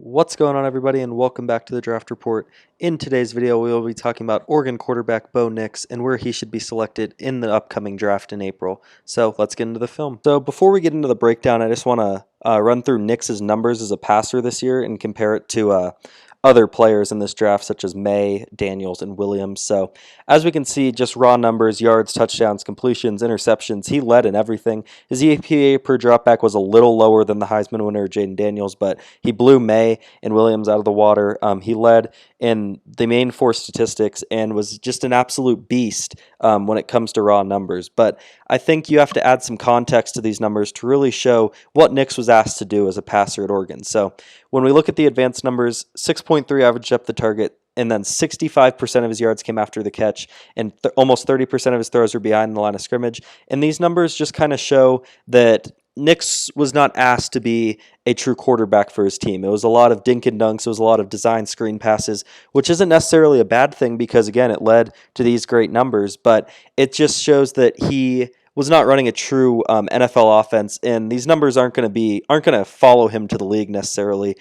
What's going on, everybody, and welcome back to the Draft Report. In today's video, we will be talking about Oregon quarterback Bo Nix and where he should be selected in the upcoming draft in April. So let's get into the film. So before we get into the breakdown, I just want to run through Nix's numbers as a passer this year and compare it to other players in this draft, such as May, Daniels, and Williams. So as we can see, just raw numbers, yards, touchdowns, completions, interceptions, he led in everything. His EPA per dropback was a little lower than the Heisman winner, Jaden Daniels, but he blew May and Williams out of the water. He led in the main four statistics and was just an absolute beast when it comes to raw numbers. But I think you have to add some context to these numbers to really show what Nix was asked to do as a passer at Oregon. So when we look at the advanced numbers, 6.3 average depth of target, and then 65% of his yards came after the catch, and almost 30% of his throws were behind the line of scrimmage. And these numbers just kind of show that Nix was not asked to be a true quarterback for his team. It was a lot of dink and dunks. It was a lot of design screen passes, which isn't necessarily a bad thing because, again, it led to these great numbers. But it just shows that he was not running a true NFL offense, and these numbers aren't going to follow him to the league necessarily.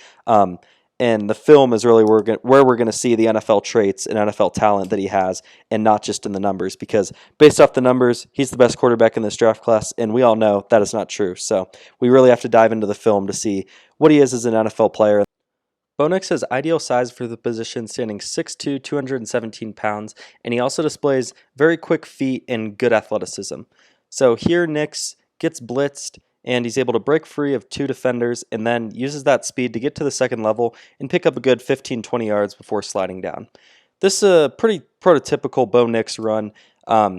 And the film is really where we're going to see the NFL traits and NFL talent that he has, and not just in the numbers, because based off the numbers, he's the best quarterback in this draft class, and we all know that is not true. So we really have to dive into the film to see what he is as an NFL player. Bo Nix has ideal size for the position, standing 6'2", 217 pounds, and he also displays very quick feet and good athleticism. So here Nix gets blitzed, and he's able to break free of two defenders and then uses that speed to get to the second level and pick up a good 15-20 yards before sliding down. This is a pretty prototypical Bo Nix run.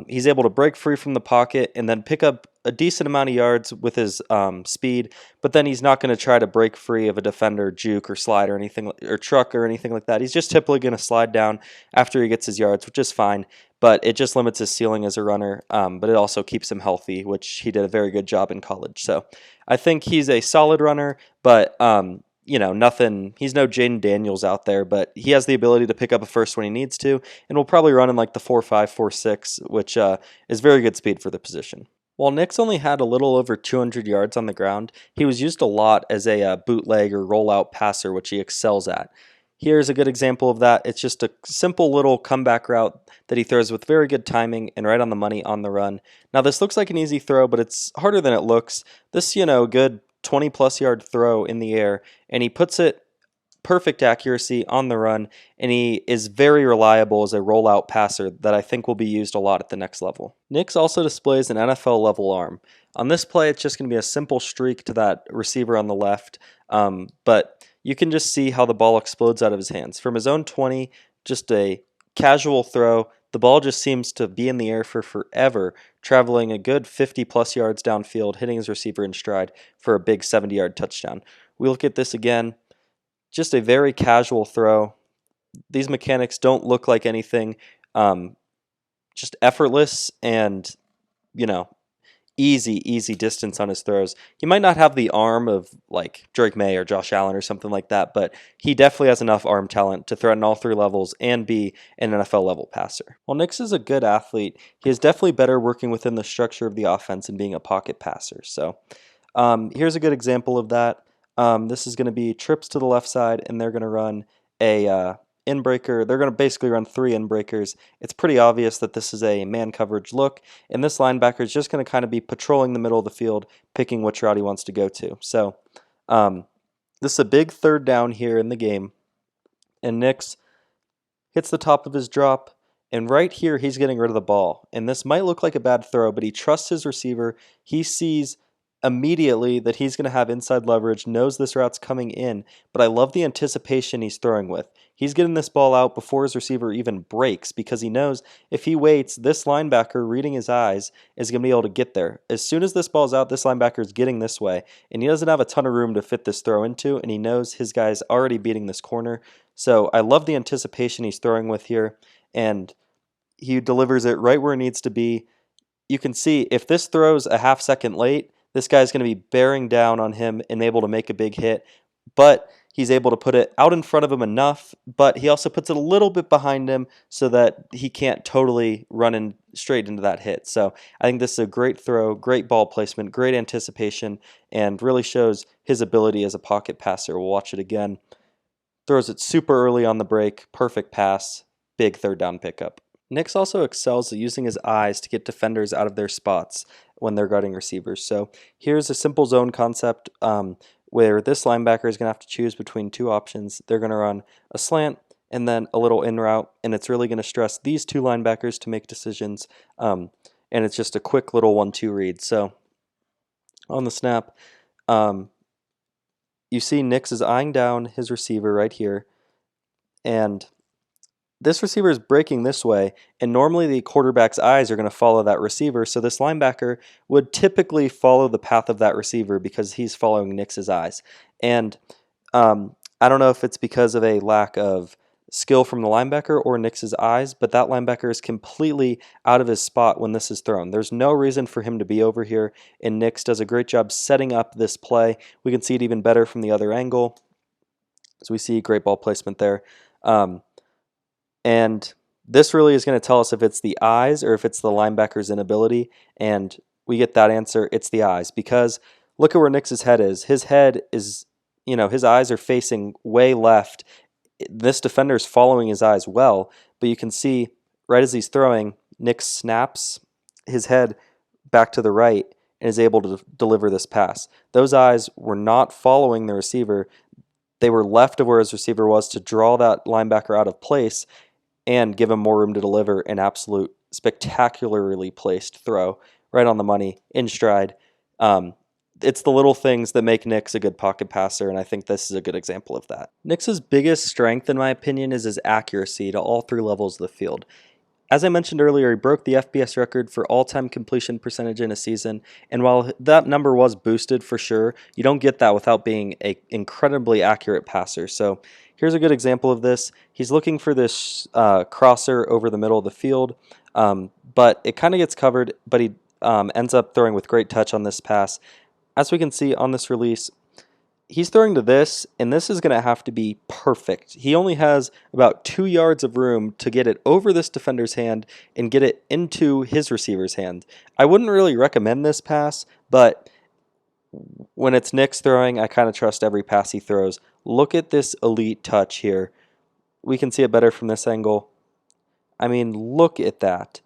He's able to break free from the pocket and then pick up a decent amount of yards with his speed, but then he's not going to try to break free of a defender, juke, or slide or anything, or truck or anything like that. He's just typically going to slide down after he gets his yards, which is fine, but it just limits his ceiling as a runner, but it also keeps him healthy, which he did a very good job in college. So I think he's a solid runner, but nothing. He's no Jaden Daniels out there, but he has the ability to pick up a first when he needs to, and will probably run in like the 4.5, 4.6, which is very good speed for the position. While Nix only had a little over 200 yards on the ground, he was used a lot as a bootleg or rollout passer, which he excels at. Here's a good example of that. It's just a simple little comeback route that he throws with very good timing and right on the money on the run. Now this looks like an easy throw, but it's harder than it looks. This, good 20-plus yard throw in the air, and he puts it perfect accuracy on the run, and he is very reliable as a rollout passer that I think will be used a lot at the next level. Nix also displays an NFL level arm. On this play, it's just going to be a simple streak to that receiver on the left, but you can just see how the ball explodes out of his hands. From his own 20, just a casual throw, the ball just seems to be in the air for forever, traveling a good 50-plus yards downfield, hitting his receiver in stride for a big 70-yard touchdown. We look at this again. Just a very casual throw. These mechanics don't look like anything. Just effortless and, easy distance on his throws. He might not have the arm of like Drake May or Josh Allen or something like that, but he definitely has enough arm talent to threaten all three levels and be an NFL level passer. While Nix is a good athlete, he is definitely better working within the structure of the offense and being a pocket passer. So here's a good example of that. This is going to be trips to the left side, and they're going to run a in-breaker. They're going to basically run three in-breakers. It's pretty obvious that this is a man coverage look, and this linebacker is just going to kind of be patrolling the middle of the field, picking which route he wants to go to. So this is a big third down here in the game, and Nix hits the top of his drop, and right here he's getting rid of the ball. And this might look like a bad throw, but he trusts his receiver. He sees immediately that he's going to have inside leverage, knows this route's coming in, but I love the anticipation he's throwing with. He's getting this ball out before his receiver even breaks because he knows if he waits, this linebacker reading his eyes is going to be able to get there. As soon as this ball's out, this linebacker is getting this way, and he doesn't have a ton of room to fit this throw into, and he knows his guy's already beating this corner. So I love the anticipation he's throwing with here, and he delivers it right where it needs to be. You can see if this throws a half second late, this guy's going to be bearing down on him and able to make a big hit, but he's able to put it out in front of him enough, but he also puts it a little bit behind him so that he can't totally run in straight into that hit. So I think this is a great throw, great ball placement, great anticipation, and really shows his ability as a pocket passer. We'll watch it again. Throws it super early on the break, perfect pass, big third down pickup. Nix also excels at using his eyes to get defenders out of their spots when they're guarding receivers. So here's a simple zone concept where this linebacker is going to have to choose between two options. They're going to run a slant and then a little in route, and it's really going to stress these two linebackers to make decisions. And it's just a quick little 1-2 read. So on the snap, you see Nix is eyeing down his receiver right here, and this receiver is breaking this way, and normally the quarterback's eyes are going to follow that receiver, so this linebacker would typically follow the path of that receiver because he's following Nix's eyes. And I don't know if it's because of a lack of skill from the linebacker or Nix's eyes, but that linebacker is completely out of his spot when this is thrown. There's no reason for him to be over here, and Nix does a great job setting up this play. We can see it even better from the other angle. So we see great ball placement there. And this really is going to tell us if it's the eyes or if it's the linebacker's inability. And we get that answer, it's the eyes. Because look at where Nix's head is. His head is, his eyes are facing way left. This defender is following his eyes well. But you can see right as he's throwing, Nix snaps his head back to the right and is able to deliver this pass. Those eyes were not following the receiver. They were left of where his receiver was to draw that linebacker out of place and give him more room to deliver an absolute spectacularly placed throw right on the money, in stride. It's the little things that make Nix a good pocket passer, and I think this is a good example of that. Nix's biggest strength, in my opinion, is his accuracy to all three levels of the field. As I mentioned earlier, he broke the FBS record for all-time completion percentage in a season, and while that number was boosted for sure, you don't get that without being an incredibly accurate passer. So here's a good example of this. He's looking for this crosser over the middle of the field, but it kind of gets covered, but he ends up throwing with great touch on this pass. As we can see on this release, he's throwing to this, and this is going to have to be perfect. He only has about 2 yards of room to get it over this defender's hand and get it into his receiver's hand. I wouldn't really recommend this pass, but when it's Nix throwing, I kind of trust every pass he throws. Look at this elite touch here. We can see it better from this angle. I mean, look at that.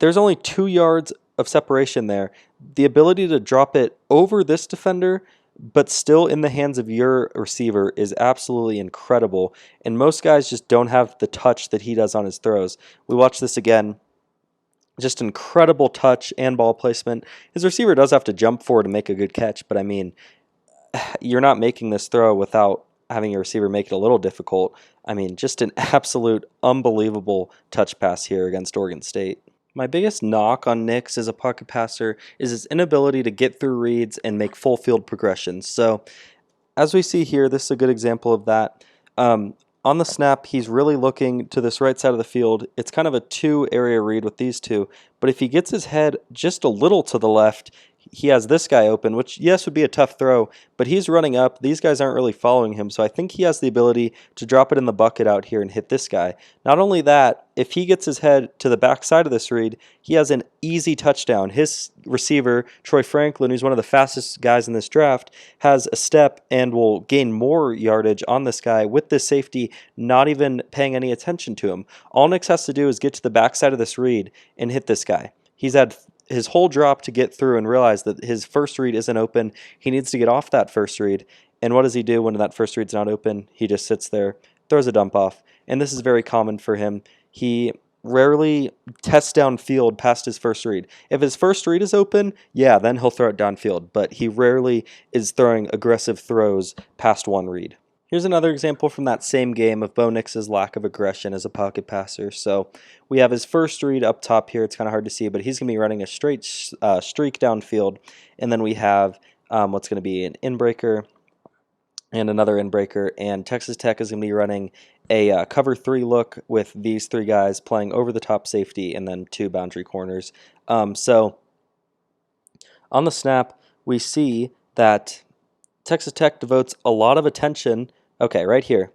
There's only 2 yards of separation there. The ability to drop it over this defender but still in the hands of your receiver is absolutely incredible. And most guys just don't have the touch that he does on his throws. We watch this again. Just incredible touch and ball placement. His receiver does have to jump forward to make a good catch, but I mean, you're not making this throw without having your receiver make it a little difficult. I mean, just an absolute unbelievable touch pass here against Oregon State. My biggest knock on Nix as a pocket passer is his inability to get through reads and make full field progressions. So as we see here, this is a good example of that. On the snap, he's really looking to this right side of the field. It's kind of a two-area read with these two, but if he gets his head just a little to the left, he has this guy open, which, yes, would be a tough throw, but he's running up. These guys aren't really following him, so I think he has the ability to drop it in the bucket out here and hit this guy. Not only that, if he gets his head to the back side of this read, he has an easy touchdown. His receiver, Troy Franklin, who's one of the fastest guys in this draft, has a step and will gain more yardage on this guy with this safety not even paying any attention to him. All Nix has to do is get to the back side of this read and hit this guy. He's had his whole drop to get through and realize that his first read isn't open. He needs to get off that first read. And what does he do when that first read's not open? He just sits there, throws a dump off. And this is very common for him. He rarely tests downfield past his first read. If his first read is open, yeah, then he'll throw it downfield. But he rarely is throwing aggressive throws past one read. Here's another example from that same game of Bo Nix's lack of aggression as a pocket passer. So we have his first read up top here. It's kind of hard to see, but he's going to be running a straight streak downfield. And then we have what's going to be an in-breaker and another in-breaker. And Texas Tech is going to be running a cover 3 look with these 3 guys playing over the top safety and then 2 boundary corners. So on the snap, we see that Texas Tech devotes a lot of attention. Okay, right here.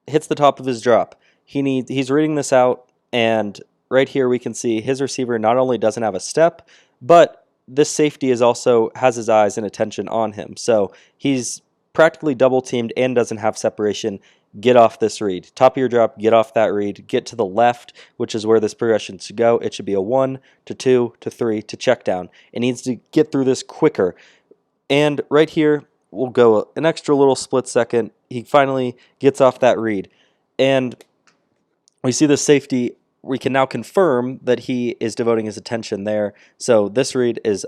Hits the top of his drop. He's reading this out, and right here we can see his receiver not only doesn't have a step, but this safety is also has his eyes and attention on him. So he's practically double teamed and doesn't have separation, get off this read. Top of your drop, get off that read, get to the left, which is where this progression should go. It should be a 1 to 2 to 3 to check down. It needs to get through this quicker. And right here, we'll go an extra little split second. He finally gets off that read. And we see the safety. We can now confirm that he is devoting his attention there. So this read is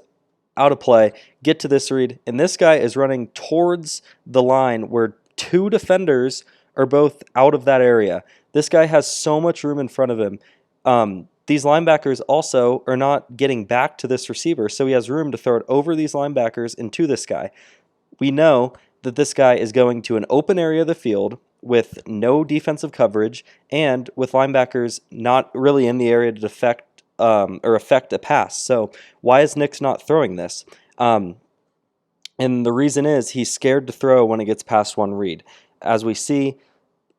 out of play. Get to this read. And this guy is running towards the line where two defenders are both out of that area. This guy has so much room in front of him. These linebackers also are not getting back to this receiver, so he has room to throw it over these linebackers and to this guy. We know that this guy is going to an open area of the field with no defensive coverage and with linebackers not really in the area to defect or affect a pass. So why is Nix not throwing this? And the reason is he's scared to throw when it gets past one read. As we see,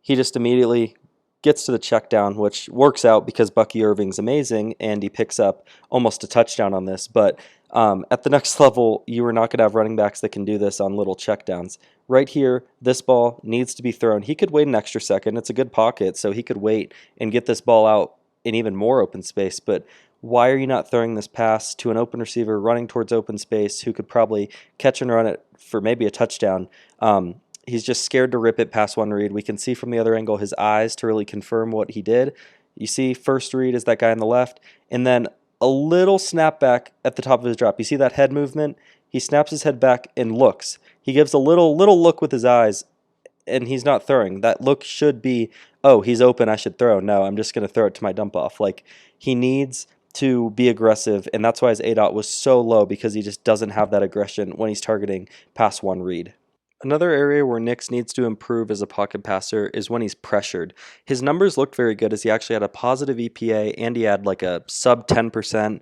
he just immediately gets to the check down, which works out because Bucky Irving's amazing, and he picks up almost a touchdown on this. But at the next level, you are not going to have running backs that can do this on little check downs. Right here, this ball needs to be thrown. He could wait an extra second. It's a good pocket, so he could wait and get this ball out in even more open space. But why are you not throwing this pass to an open receiver running towards open space who could probably catch and run it for maybe a touchdown? He's just scared to rip it past one read. We can see from the other angle his eyes to really confirm what he did. You see first read is that guy on the left, and then a little snap back at the top of his drop. You see that head movement? He snaps his head back and looks. He gives a little look with his eyes, and he's not throwing. That look should be, oh, he's open, I should throw. No, I'm just going to throw it to my dump off. Like, he needs to be aggressive, and that's why his ADOT was so low, because he just doesn't have that aggression when he's targeting past one read. Another area where Nix needs to improve as a pocket passer is when he's pressured. His numbers looked very good as he actually had a positive EPA and he had like a sub 10%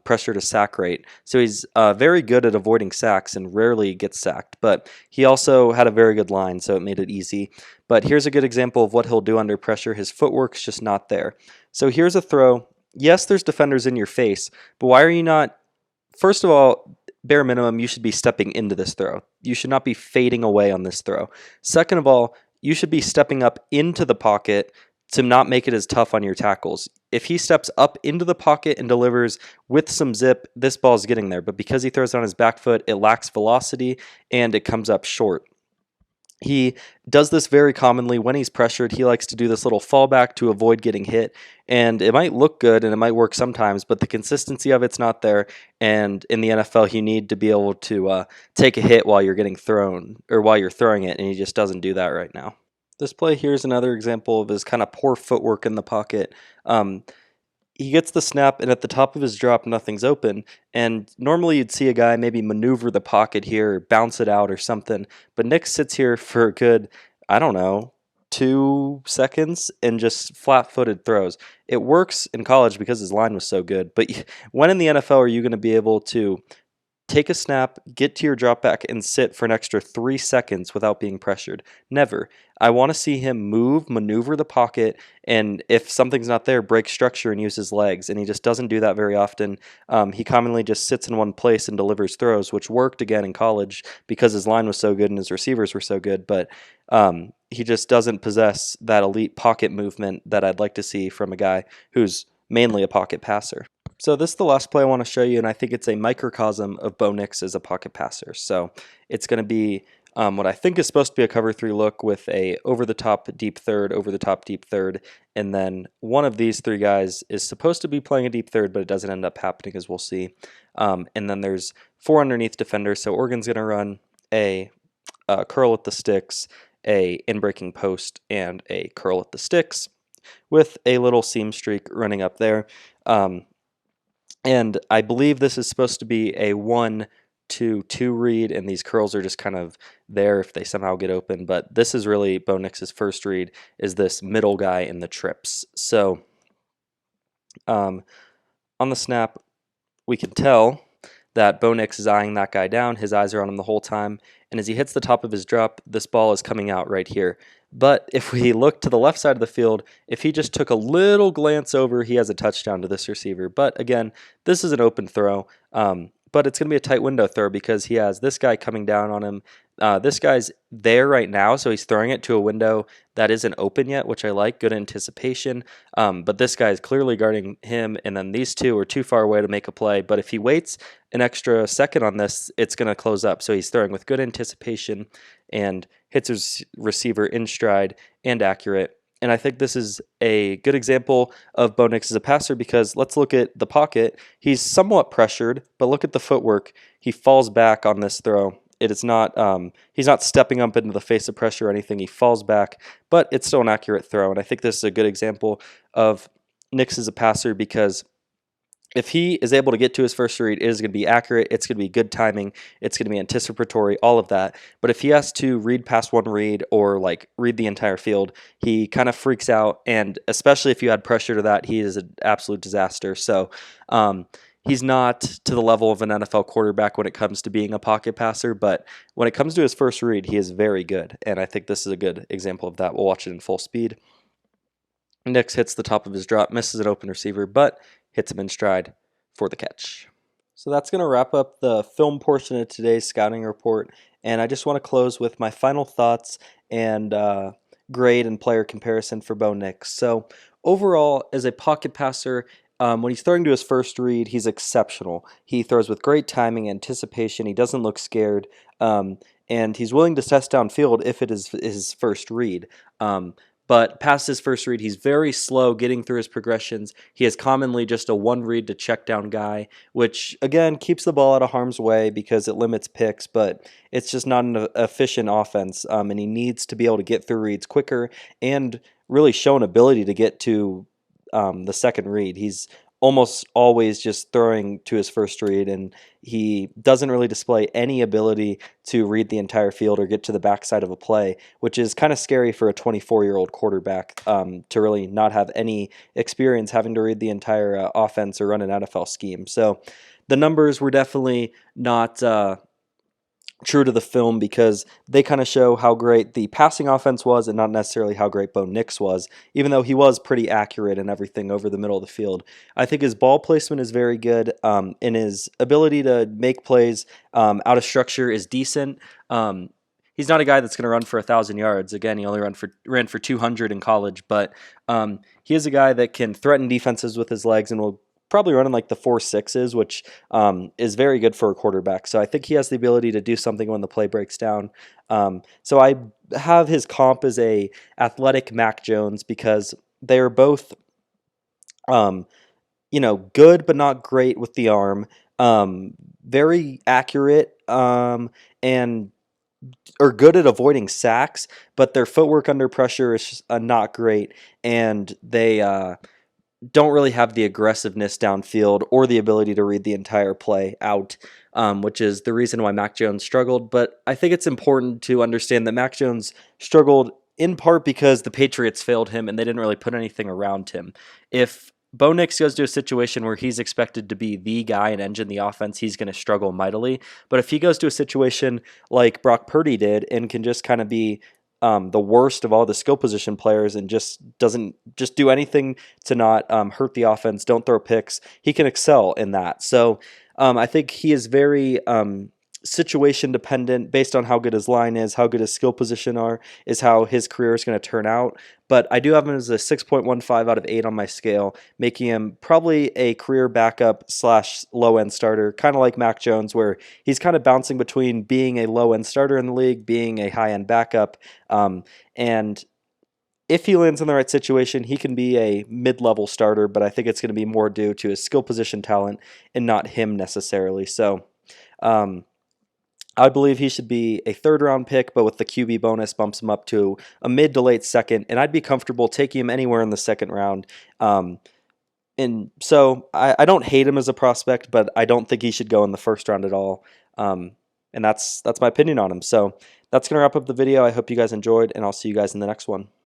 pressure to sack rate. So he's very good at avoiding sacks and rarely gets sacked. But he also had a very good line, so it made it easy. But here's a good example of what he'll do under pressure. His footwork's just not there. So here's a throw. Yes, there's defenders in your face, but why are you not... First of all, bare minimum, you should be stepping into this throw. You should not be fading away on this throw. Second of all, you should be stepping up into the pocket to not make it as tough on your tackles. If he steps up into the pocket and delivers with some zip, this ball's getting there. But because he throws it on his back foot, it lacks velocity and it comes up short. He does this very commonly when he's pressured. He likes to do this little fallback to avoid getting hit, and it might look good and it might work sometimes, but the consistency of it's not there. And in the NFL, you need to be able to take a hit while you're getting thrown or while you're throwing it, and he just doesn't do that right now. This play here is another example of his kind of poor footwork in the pocket. He gets the snap, and at the top of his drop, nothing's open. And normally you'd see a guy maybe maneuver the pocket here or bounce it out or something. But Nix sits here for a good, I don't know, 2 seconds and just flat-footed throws. It works in college because his line was so good. But when in the NFL are you going to be able to take a snap, get to your drop back, and sit for an extra 3 seconds without being pressured? Never. I want to see him move, maneuver the pocket, and if something's not there, break structure and use his legs. And he just doesn't do that very often. He commonly just sits in one place and delivers throws, which worked again in college because his line was so good and his receivers were so good. But he just doesn't possess that elite pocket movement that I'd like to see from a guy who's mainly a pocket passer. So this is the last play I want to show you, and I think it's a microcosm of Bo Nix as a pocket passer. So it's going to be what I think is supposed to be a cover 3 look with a over-the-top deep third, over-the-top deep third, and then one of these 3 guys is supposed to be playing a deep third, but it doesn't end up happening, as we'll see. And then there's 4 underneath defenders, so Oregon's going to run a curl at the sticks, a in-breaking post, and a curl at the sticks with a little seam streak running up there. And I believe this is supposed to be a 1-2 read, and these curls are just kind of there if they somehow get open. But this is really Bo Nix's first read, is this middle guy in the trips. So on the snap, we can tell that Bo Nix is eyeing that guy down. His eyes are on him the whole time. And as he hits the top of his drop, this ball is coming out right here. But if we look to the left side of the field, if he just took a little glance over, he has a touchdown to this receiver. But again, this is an open throw. but it's going to be a tight window throw because he has this guy coming down on him. This guy's there right now, so he's throwing it to a window that isn't open yet, which I like. Good anticipation. But this guy is clearly guarding him, and then these two are too far away to make a play. But if he waits an extra second on this, it's going to close up. So he's throwing with good anticipation and hits his receiver in stride and accurate. And I think this is a good example of Bo Nix as a passer because let's look at the pocket. He's somewhat pressured, but look at the footwork. He falls back on this throw. It is not. He's not stepping up into the face of pressure or anything. He falls back, but it's still an accurate throw. And I think this is a good example of Nix as a passer because if he is able to get to his first read, it is going to be accurate. It's going to be good timing. It's going to be anticipatory, all of that. But if he has to read past one read or like read the entire field, he kind of freaks out. And especially if you add pressure to that, he is an absolute disaster. So he's not to the level of an NFL quarterback when it comes to being a pocket passer. But when it comes to his first read, he is very good. And I think this is a good example of that. We'll watch it in full speed. Nix hits the top of his drop, misses an open receiver, but hits him in stride for the catch. So that's going to wrap up the film portion of today's scouting report, and I just want to close with my final thoughts and grade and player comparison for Bo Nix. So overall, as a pocket passer, when he's throwing to his first read, he's exceptional. He throws with great timing, anticipation. He doesn't look scared, and he's willing to test downfield if it is his first read. But past his first read, he's very slow getting through his progressions. He is commonly just a one read to check down guy, which again keeps the ball out of harm's way because it limits picks, but it's just not an efficient offense. And he needs to be able to get through reads quicker and really show an ability to get to the second read. He's almost always just throwing to his first read, and he doesn't really display any ability to read the entire field or get to the backside of a play, which is kind of scary for a 24-year-old quarterback to really not have any experience having to read the entire offense or run an NFL scheme. So the numbers were definitely not true to the film because they kind of show how great the passing offense was and not necessarily how great Bo Nix was, even though he was pretty accurate and everything over the middle of the field. I think his ball placement is very good, and his ability to make plays out of structure is decent. He's not a guy that's going to run for 1,000 yards. Again, he only ran for 200 in college, but he is a guy that can threaten defenses with his legs and will probably running like the 4.6s, which is very good for a quarterback. So I think he has the ability to do something when the play breaks down. So I have his comp as a athletic Mac Jones because they're both, good but not great with the arm, very accurate, and are good at avoiding sacks, but their footwork under pressure is not great, and they don't really have the aggressiveness downfield or the ability to read the entire play out, which is the reason why Mac Jones struggled. But I think it's important to understand that Mac Jones struggled in part because the Patriots failed him and they didn't really put anything around him. If Bo Nix goes to a situation where he's expected to be the guy and engine the offense, he's going to struggle mightily. But if he goes to a situation like Brock Purdy did and can just kind of be the worst of all the skill position players and doesn't do anything to not hurt the offense, don't throw picks, he can excel in that. So I think he is very situation dependent based on how good his line is, how good his skill position is how his career is going to turn out. But I do have him as a 6.15 out of 8 on my scale, making him probably a career backup / low end starter, kind of like Mac Jones, where he's kind of bouncing between being a low end starter in the league, being a high end backup, and if he lands in the right situation, he can be a mid-level starter, but I think it's going to be more due to his skill position talent and not him necessarily. So I believe he should be a third-round pick, but with the QB bonus bumps him up to a mid to late second, and I'd be comfortable taking him anywhere in the second round. And so I don't hate him as a prospect, but I don't think he should go in the first round at all. And that's my opinion on him. So that's going to wrap up the video. I hope you guys enjoyed, and I'll see you guys in the next one.